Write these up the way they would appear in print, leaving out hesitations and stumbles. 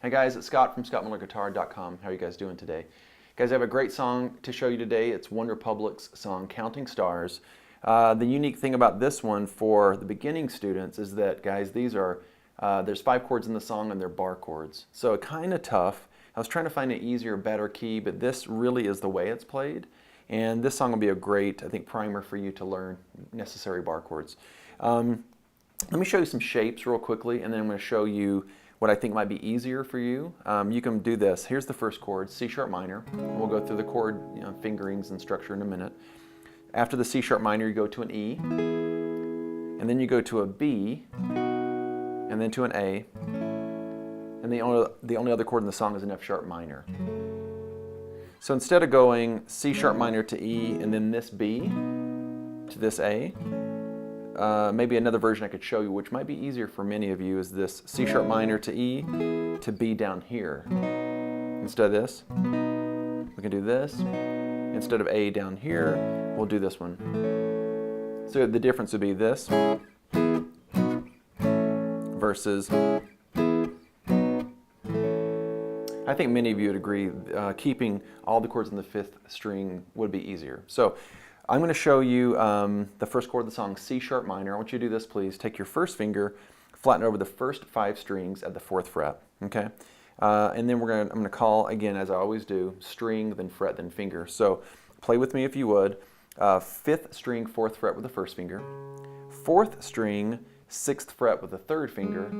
Hey guys, it's Scott from scottmillerguitar.com. How are you guys doing today? Guys, I have a great song to show you today. It's One Republic's song, Counting Stars. The unique thing about this one for the beginning students is that, guys, these are, there's 5 chords in the song and they're bar chords. So kind of tough. I was trying to find an easier, better key, but this really is the way it's played. And this song will be a great, I think, primer for you to learn necessary bar chords. Let me show you some shapes real quickly, and then I'm going to show you what I think might be easier for you. You can do this. Here's the first chord, C sharp minor. And we'll go through the chord fingerings and structure in a minute. After the C sharp minor, you go to an E, and then you go to a B, and then to an A, and the only other chord in the song is an F sharp minor. So instead of going C sharp minor to E and then this B to this A, maybe another version I could show you, which might be easier for many of you, is this C sharp minor to E to B down here. Instead of this, we can do this. Instead of A down here, we'll do this one. So the difference would be this versus, I think many of you would agree, keeping all the chords in the 5th string would be easier. So I'm going to show you the first chord of the song, C sharp minor. I want you to do this, please. Take your first finger, flatten over the first 5 strings at the 4th fret, okay? And then I'm going to call, again, as I always do, string, then fret, then finger. So play with me if you would. 5th string, 4th fret with the first finger. 4th string, 6th fret with the 3rd finger.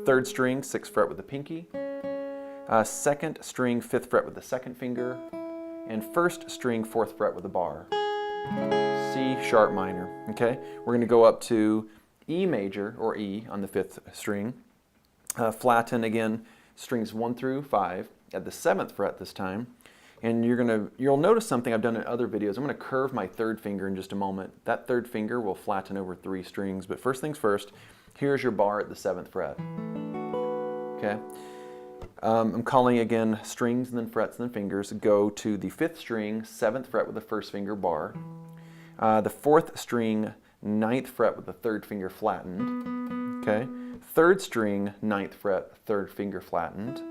3rd string, 6th fret with the pinky. 2nd string, 5th fret with the 2nd finger. And 1st string, 4th fret with the bar. C sharp minor, okay? We're going to go up to E major, or E, on the 5th string. Flatten, again, strings 1 through 5 at the 7th fret this time. And you'll notice something I've done in other videos. I'm going to curve my 3rd finger in just a moment. That 3rd finger will flatten over 3 strings. But first things first, here's your bar at the 7th fret. Okay? I'm calling again strings and then frets and then fingers. Go to the 5th string, 7th fret with the 1st finger bar. The 4th string, 9th fret with the 3rd finger flattened. Okay. 3rd string, 9th fret, 3rd finger flattened.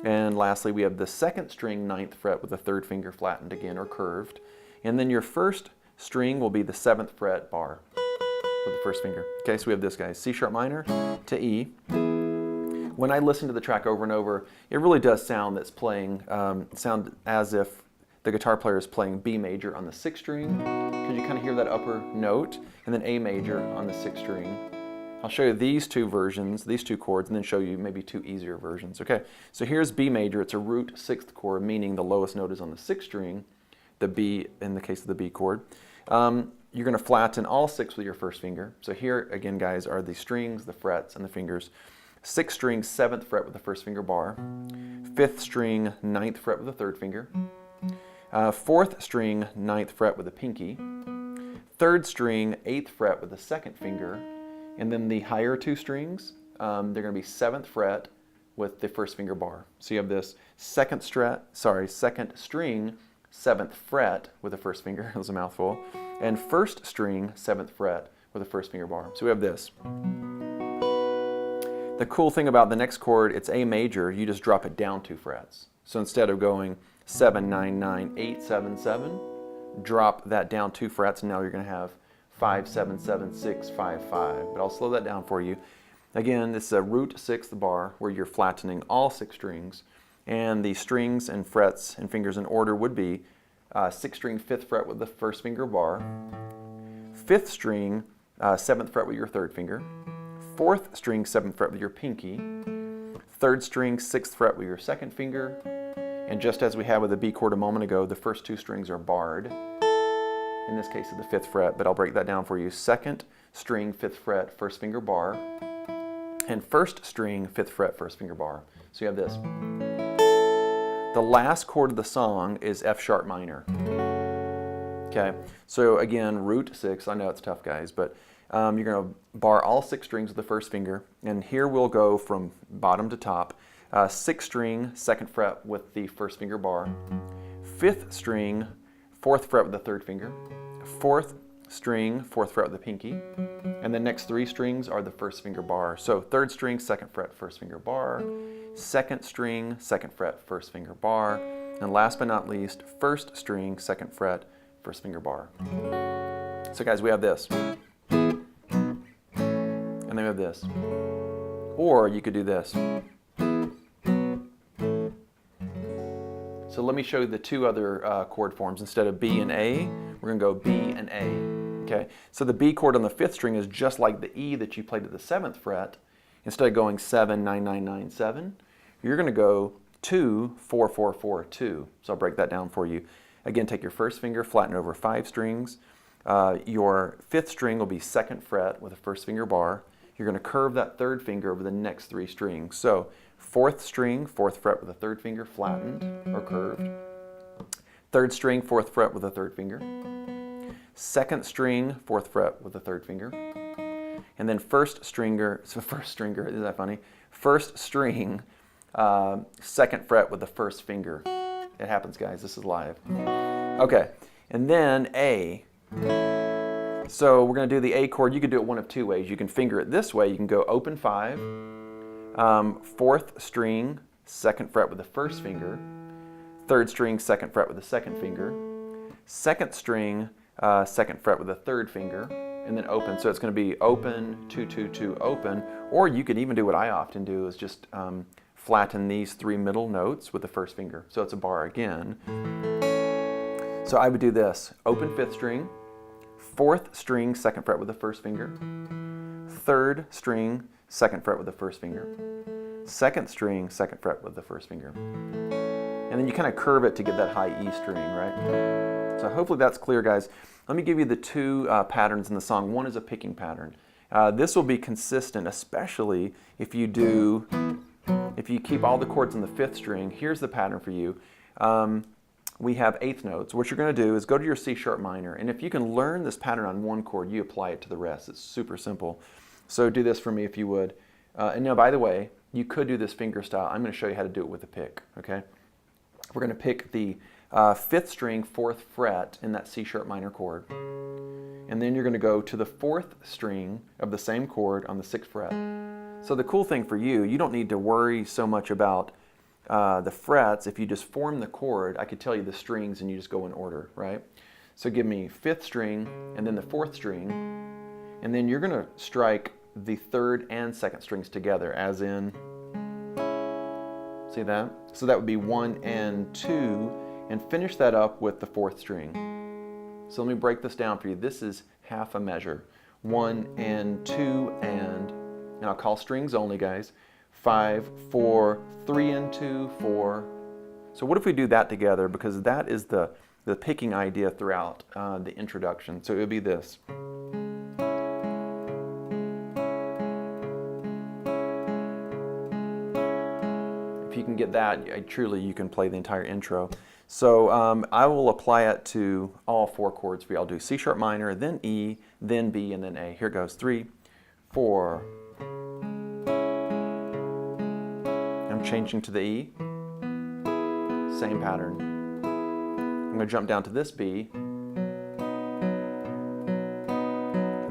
And lastly, we have the 2nd string, 9th fret with the 3rd finger flattened again, or curved. And then your 1st string will be the 7th fret bar with the 1st finger. Okay, so we have this, guys, C sharp minor to E. When I listen to the track over and over, it really does sound sound as if the guitar player is playing B major on the 6th string, because you kind of hear that upper note, and then A major on the 6th string. I'll show you these 2 versions, these 2 chords, and then show you maybe 2 easier versions. Okay, so here's B major. It's a root 6th chord, meaning the lowest note is on the 6th string, the B in the case of the B chord. You're going to flatten all 6 with your 1st finger. So here, again, guys, are the strings, the frets, and the fingers. 6th string, 7th fret with the 1st finger bar. 5th string, 9th fret with the 3rd finger. 4th string, 9th fret with the pinky. 3rd string, 8th fret with the 2nd finger. And then the higher 2 strings, they're going to be 7th fret with the 1st finger bar. So you have this 2nd string, 7th fret with the 1st finger, that was a mouthful, and 1st string, 7th fret with the 1st finger bar. So we have this. The cool thing about the next chord, it's A major, you just drop it down 2 frets. So instead of going 7, 9, 9, 8, 7, 7, drop that down 2 frets, and now you're going to have 5, 7, 7, 6, 5, 5. But I'll slow that down for you. Again, this is a root 6th bar where you're flattening all 6 strings. And the strings and frets and fingers in order would be 6th string, 5th fret with the 1st finger bar. 5th string, 7th fret with your 3rd finger. 4th string, 7th fret with your pinky. 3rd string, 6th fret with your 2nd finger. And just as we had with the B chord a moment ago, the first 2 strings are barred. In this case, at the 5th fret, but I'll break that down for you. 2nd string, 5th fret, 1st finger bar. And 1st string, 5th fret, 1st finger bar. So you have this. The last chord of the song is F sharp minor. Okay, so again, root 6. I know it's tough, guys, but you're going to bar all 6 strings with the 1st finger. And here we'll go from bottom to top. 6th string, 2nd fret with the 1st finger bar. 5th string, 4th fret with the 3rd finger. 4th string, 4th fret with the pinky. And the next 3 strings are the 1st finger bar. So 3rd string, 2nd fret, 1st finger bar. second string, second fret, first finger bar, and last but not least, first string, second fret, first finger bar. So guys, we have this, and then we have this. Or you could do this. So let me show you the two other chord forms. Instead of B and A, we're going to go B and A. Okay? So the B chord on the fifth string is just like the E that you played at the seventh fret. Instead of going 7, 9, 9, 9, 7, you're going to go 2, 4, 4, 4, 2. So I'll break that down for you. Again, take your first finger, flatten it over 5 strings. Your fifth string will be second fret with a first finger bar. You're going to curve that third finger over the next 3 strings. So fourth string, fourth fret with a third finger, flattened or curved. Third string, fourth fret with a third finger. Second string, fourth fret with a third finger. And then first stringer, isn't that funny? First string, second fret with the first finger. It happens, guys, this is live. Okay, and then A. So we're going to do the A chord. You can do it one of 2 ways. You can finger it this way. You can go open 5, fourth string, second fret with the first finger, third string, second fret with the second finger, second string, second fret with the third finger, and then open. So it's going to be open, 2, 2, 2, open. Or you can even do what I often do is just flatten these 3 middle notes with the first finger. So it's a bar again. So I would do this. Open fifth string, fourth string, second fret with the first finger, third string, second fret with the first finger, second string, second fret with the first finger. And then you kind of curve it to get that high E string, right? So hopefully that's clear, guys. Let me give you the 2 patterns in the song. One is a picking pattern. This will be consistent, especially if you keep all the chords in the fifth string. Here's the pattern for you. We have eighth notes. What you're going to do is go to your C sharp minor, and if you can learn this pattern on one chord, you apply it to the rest. It's super simple. So do this for me if you would. And now, by the way, you could do this finger style. I'm going to show you how to do it with a pick. Okay? We're going to pick the fifth string, fourth fret in that C sharp minor chord, and then you're going to go to the fourth string of the same chord on the sixth fret. So the cool thing for you, you don't need to worry so much about the frets. If you just form the chord, I could tell you the strings and you just go in order, right? So give me fifth string and then the fourth string, and then you're going to strike the third and second strings together, as in, see that? So that would be 1 and 2, and finish that up with the fourth string. So let me break this down for you. This is half a measure. 1 and 2 and I'll call strings only, guys. 5, 4, 3 and 2, 4. So what if we do that together? Because that is the picking idea throughout the introduction. So it would be this. If you can get that, truly you can play the entire intro. So I will apply it to all 4 chords for you. I'll do C sharp minor, then E, then B, and then A. Here goes 3, 4. I'm changing to the E. Same pattern. I'm going to jump down to this B, and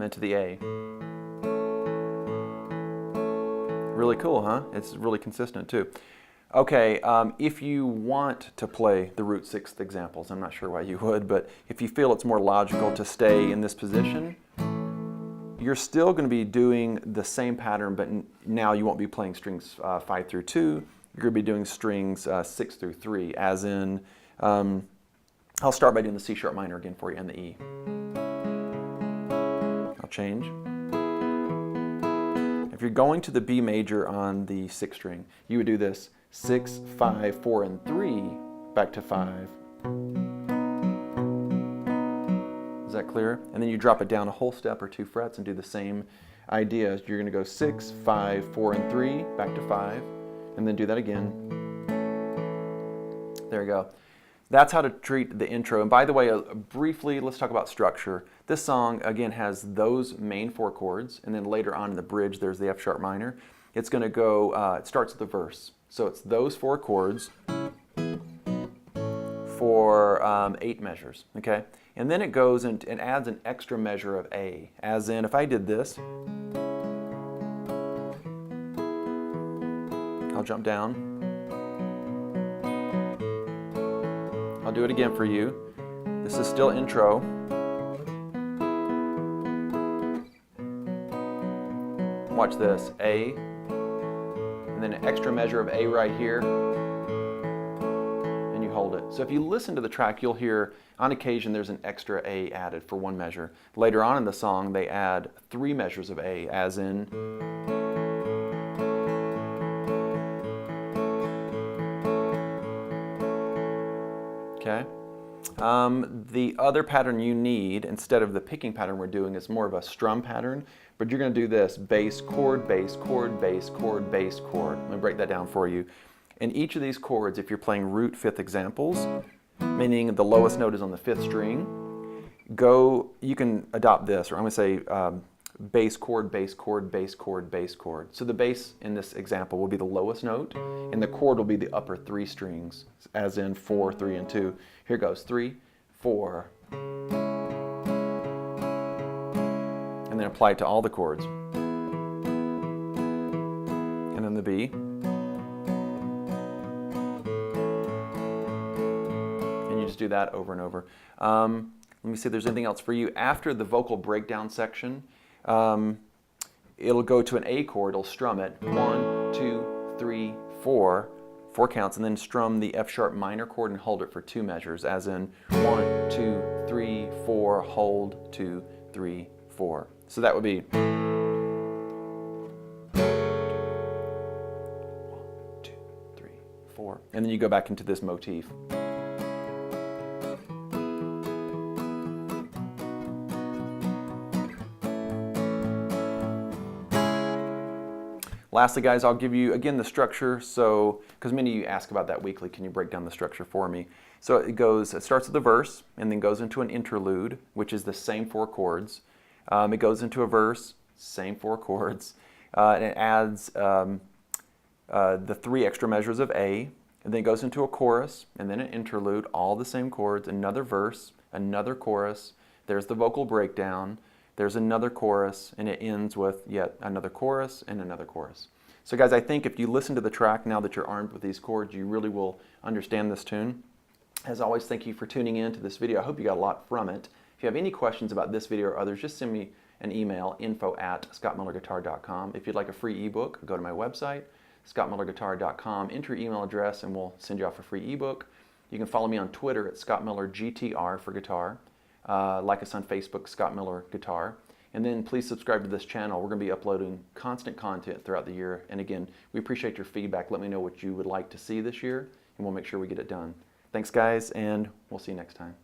then to the A. Really cool, huh? It's really consistent too. Okay, if you want to play the root sixth examples, I'm not sure why you would, but if you feel it's more logical to stay in this position, you're still going to be doing the same pattern, but now you won't be playing strings 5 through 2. You're going to be doing strings 6 through 3, as in, I'll start by doing the C sharp minor again for you and the E. I'll change. If you're going to the B major on the 6th string, you would do this. 6, 5, 4, and 3, back to 5. Is that clear? And then you drop it down a whole step or 2 frets and do the same idea. You're going to go 6, 5, 4, and 3, back to 5, and then do that again. There you go. That's how to treat the intro. And by the way, briefly, let's talk about structure. This song, again, has those main 4 chords, and then later on in the bridge, there's the F sharp minor. It's going to go, it starts with the verse. So it's those 4 chords for 8 measures, okay? And then it goes and adds an extra measure of A, as in, if I did this, I'll I'll jump down. I'll do it again for you. This is still intro. Watch this, A, and then an extra measure of A right here, and you hold it. So if you listen to the track, you'll hear on occasion there's an extra A added for one measure. Later on in the song, they add 3 measures of A, as in okay. The other pattern you need, instead of the picking pattern we're doing, is more of a strum pattern, but you're going to do this: bass, chord, bass, chord, bass, chord, bass, chord. Let me break that down for you. In each of these chords, if you're playing root fifth examples, meaning the lowest note is on the 5th string, you can adopt this, or I'm going to say bass, chord, bass, chord, bass, chord, bass, chord. So the bass in this example will be the lowest note, and the chord will be the upper 3 strings, as in 4, 3, and 2. Here goes 3, 4, and then apply it to all the chords. And then the B. And you just do that over and over. Let me see if there's anything else for you. After the vocal breakdown section, it'll go to an A chord, it'll strum it, 1, 2, 3, 4, 4 counts, and then strum the F sharp minor chord and hold it for 2 measures, as in 1, 2, 3, 4, hold, 2, 3, 4. So that would be 1, 2, 3, 4, and then you go back into this motif. Lastly, guys, I'll give you, again, the structure, because many of you ask about that weekly, can you break down the structure for me? So it starts with a verse, and then goes into an interlude, which is the same 4 chords. It goes into a verse, same 4 chords, and it adds the 3 extra measures of A, and then it goes into a chorus, and then an interlude, all the same chords, another verse, another chorus, there's the vocal breakdown, there's another chorus, and it ends with yet another chorus and another chorus. So guys, I think if you listen to the track now that you're armed with these chords, you really will understand this tune. As always, thank you for tuning in to this video. I hope you got a lot from it. If you have any questions about this video or others, just send me an email, info@scottmillerguitar.com. If you'd like a free ebook, go to my website, scottmillerguitar.com, enter your email address, and we'll send you off a free ebook. You can follow me on Twitter at ScottMillerGTR for guitar. Like us on Facebook, Scott Miller Guitar. And then please subscribe to this channel. We're going to be uploading constant content throughout the year. And again, we appreciate your feedback. Let me know what you would like to see this year, and we'll make sure we get it done. Thanks, guys, and we'll see you next time.